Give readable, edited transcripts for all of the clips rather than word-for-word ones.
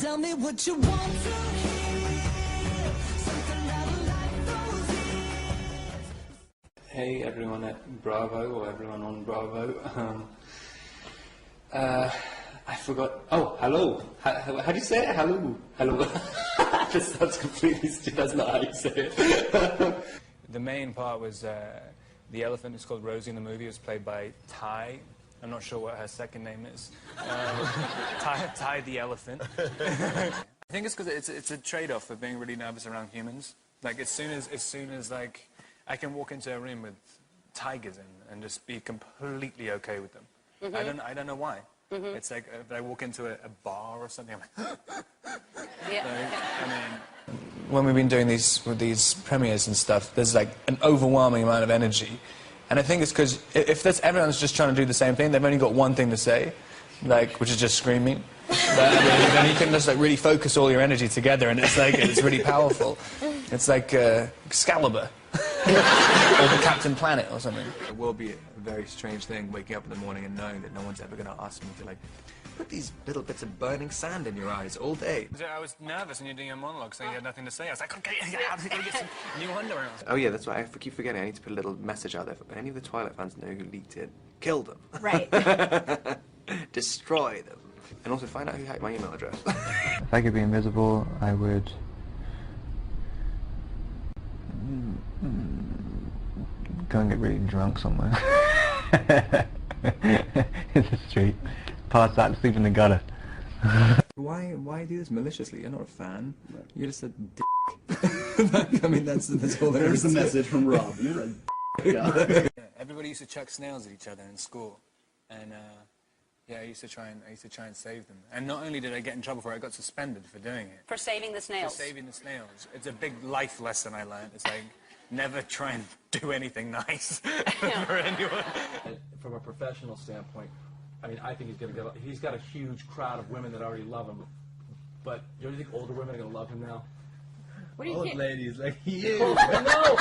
Tell me what you want to hear. Something out like those years. Hey everyone at Bravo, or everyone on Bravo. I forgot. Oh, hello. How do you say it? Hello. Hello. That's completely stupid. That's not how you say it. The main part was the elephant. It's called Rosie in the movie. It was played by Ty. I'm not sure what her second name is. Ty the elephant. I think it's because it's a trade-off of being really nervous around humans. Like as soon as like I can walk into a room with tigers in and just be completely okay with them. Mm-hmm. I don't know why. Mm-hmm. It's like if I walk into a bar or something, I'm like, yeah. Like, I mean, when we've been doing these premieres and stuff, there's like an overwhelming amount of energy. And I think it's because if everyone's just trying to do the same thing, they've only got one thing to say, like, which is just screaming. Then you can just like really focus all your energy together, and it's like it's really powerful. It's like Excalibur, or the Captain Planet, or something. It will be a very strange thing waking up in the morning and knowing that no one's ever going to ask me to like put these little bits of burning sand in your eyes all day. I was nervous when you're doing a monologue, so you had nothing to say. I was like, okay, I'm going to get some new underwear. Oh yeah, that's why I keep forgetting. I need to put a little message out there for any of the Twilight fans know who leaked it. Kill them. Right. Destroy them. And also find out who hacked my email address. If I could be invisible, I would go and get really drunk somewhere. In the street. Pass out, sleep in the gutter. Why do this maliciously? You're not a fan. You're just a dick. I mean, that's all there is. There's the message from Rob. You're a dick. Yeah, everybody used to chuck snails at each other in school, and yeah, I used to try and save them. And not only did I get in trouble for it, I got suspended for doing it. For saving the snails. For saving the snails. It's a big life lesson I learned. It's like never try and do anything nice for anyone. From a professional standpoint, I mean, I think he's got a huge crowd of women that already love him. But do you think older women are going to love him now? What do you Old ladies like you. No.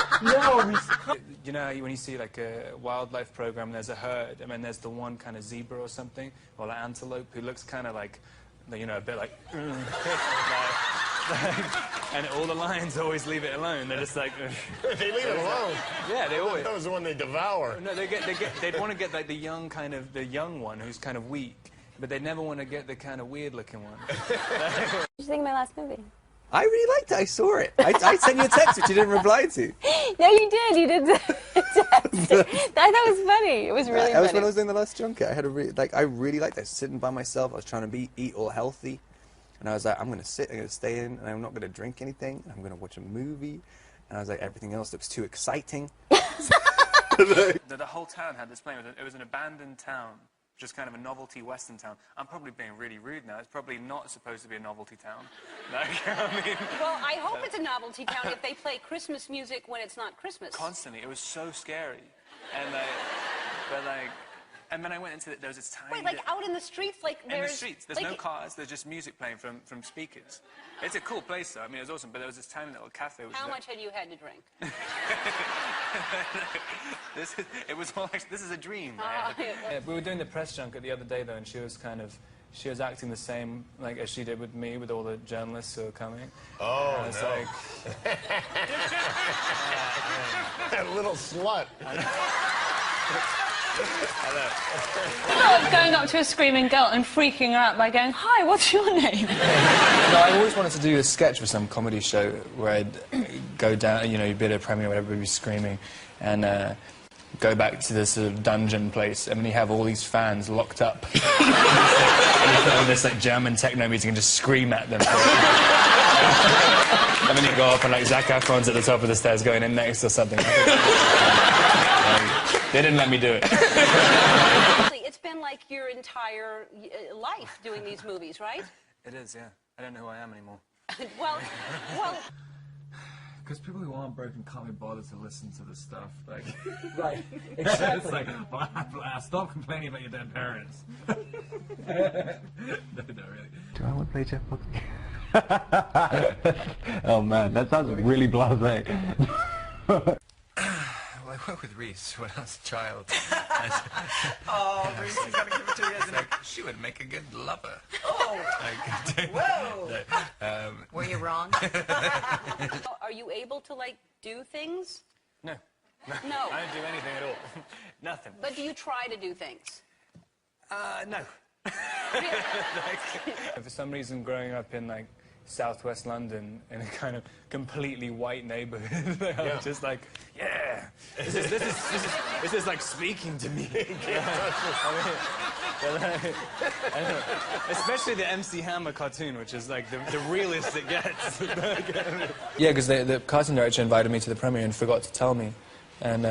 You know, when you see like a wildlife program, there's a herd, and then there's the one kind of zebra or something, or an antelope who looks kind of like, you know, a bit like, and all the lions always leave it alone. They're just like, they leave it alone. Yeah, they always. That was the one they devour. No, they'd want to get like the young one who's kind of weak, but they never want to get the kind of weird looking one. What did you think of my last movie? I really liked it. I saw it. I sent you a text which you didn't reply to. No, you did. You did text. I thought it was funny. It was really funny. That was when I was doing the last junket. I really liked it. I was sitting by myself. I was trying to eat all healthy. And I was like, I'm going to sit, I'm going to stay in, and I'm not going to drink anything. I'm going to watch a movie. And I was like, everything else looks too exciting. The whole town had this plane. It was an abandoned town, just kind of a novelty western town. I'm probably being really rude now. It's probably not supposed to be a novelty town. Like, I mean, well, I hope it's a novelty town if they play Christmas music when it's not Christmas. Constantly. It was so scary. And and then I went into there was this tiny... Wait, like out in the streets? Like in the streets. There's like, no cars. There's just music playing from speakers. It's a cool place, though. I mean, it was awesome. But there was this tiny little cafe. How much had you had to drink? This is a dream. Yeah, we were doing the press junket the other day, though, and she was acting the same like as she did with me, with all the journalists who were coming. Oh, and it's no. like... That little slut. I love going up to a screaming girl and freaking her out by going, "Hi, what's your name?" No, I always wanted to do a sketch for some comedy show where I'd go down, you know, you'd be at a premiere where everybody was screaming, and go back to this sort of dungeon place, and then you have all these fans locked up. And you put on this like German techno music and just scream at them. And then you go up and like Zac Efron's at the top of the stairs going in next or something. They didn't let me do it. It's been like your entire life doing these movies, right? It is, yeah. I don't know who I am anymore. well... Because people who aren't broken can't be bothered to listen to this stuff. Like, Right. Exactly. It's like, stop complaining about your dead parents. No, really. Do I want to play Jeff Buckley? Oh man, that sounds really blasé. I worked with Reese when I was a child. Oh, Reese, you gotta give it to me. Like, she would make a good lover. Oh, like, whoa. wrong. Are you able to, like, do things? No. No. I don't do anything at all. Nothing. But do you try to do things? No. For some reason, growing up in, like, southwest London, in a kind of completely white neighborhood, I was just like, yeah, this is like speaking to me. Especially the MC Hammer cartoon, which is like the realest it gets. Yeah, because the casting director invited me to the premiere and forgot to tell me. And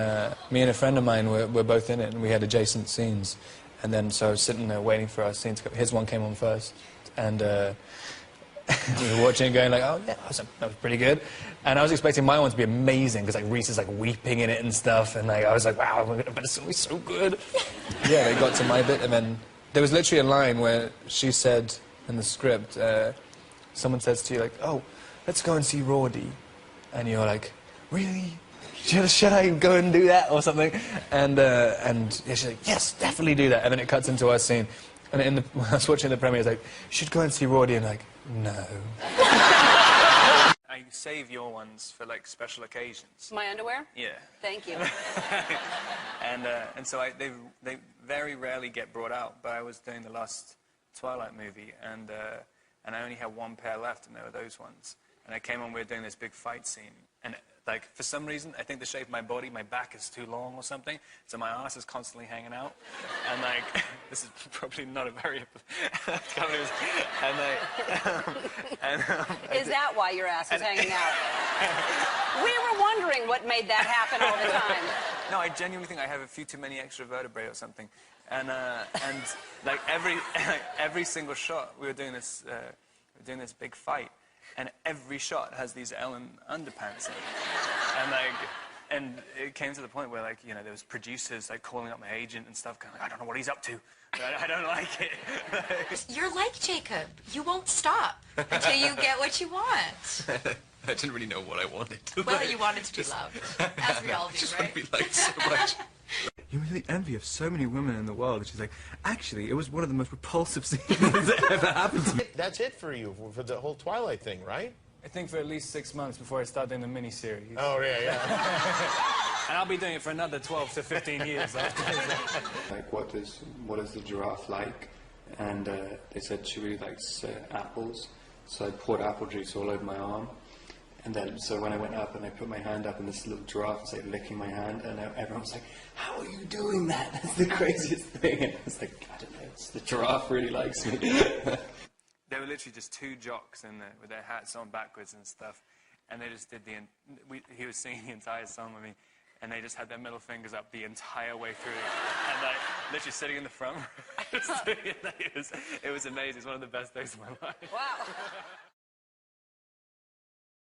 me and a friend of mine were both in it, and we had adjacent scenes. And then so I was sitting there waiting for our scene to come. His one came on first. And we were watching it going like, oh yeah, that was pretty good. And I was expecting my one to be amazing, because like Reese is like weeping in it and stuff. And like I was like, wow, but it's always so good. Yeah, they got to my bit, and then there was literally a line where she said in the script, someone says to you like, oh, let's go and see Roddy. And you're like, really? Should I go and do that or something? And yeah, she's like, yes, definitely do that. And then it cuts into our scene. And when I was watching the premiere, I was like, you should go and see Roddy. And like, no. I save your ones for like special occasions. My underwear? Yeah. Thank you. And so they very rarely get brought out. But I was doing the last Twilight movie, and I only had one pair left, and they were those ones. And I came on, we were doing this big fight scene, and like for some reason, I think the shape of my body, my back is too long or something, so my ass is constantly hanging out, and like this is probably not a very Is that why your ass is hanging out? We were wondering what made that happen all the time. No, I genuinely think I have a few too many extra vertebrae or something, and like every single shot, we were doing this big fight. And every shot has these Ellen underpants in it. And it came to the point where, like, you know, there was producers, like, calling up my agent and stuff, kind of like, I don't know what he's up to, but I don't like it. You're like Jacob. You won't stop until you get what you want. I didn't really know what I wanted. Well, you wanted to be loved, as we all do, just right? want to be liked so much. You're really envy of so many women in the world. She's like, actually, it was one of the most repulsive scenes that ever happened to me. That's it for you, for the whole Twilight thing, right? I think for at least 6 months before I start doing the miniseries. Oh, yeah. And I'll be doing it for another 12 to 15 years after that. Like, what is the giraffe like? And they said she really likes apples. So I poured apple juice all over my arm. And then, so when I went up and I put my hand up, and this little giraffe was like licking my hand, and everyone was like, how are you doing that? That's the craziest thing. And I was like, I don't know, the giraffe really likes me. They were literally just two jocks in there with their hats on backwards and stuff. And they just did he was singing the entire song with me, and they just had their middle fingers up the entire way through. And like, literally sitting in the front row. It was amazing. It was one of the best days of my life. Wow.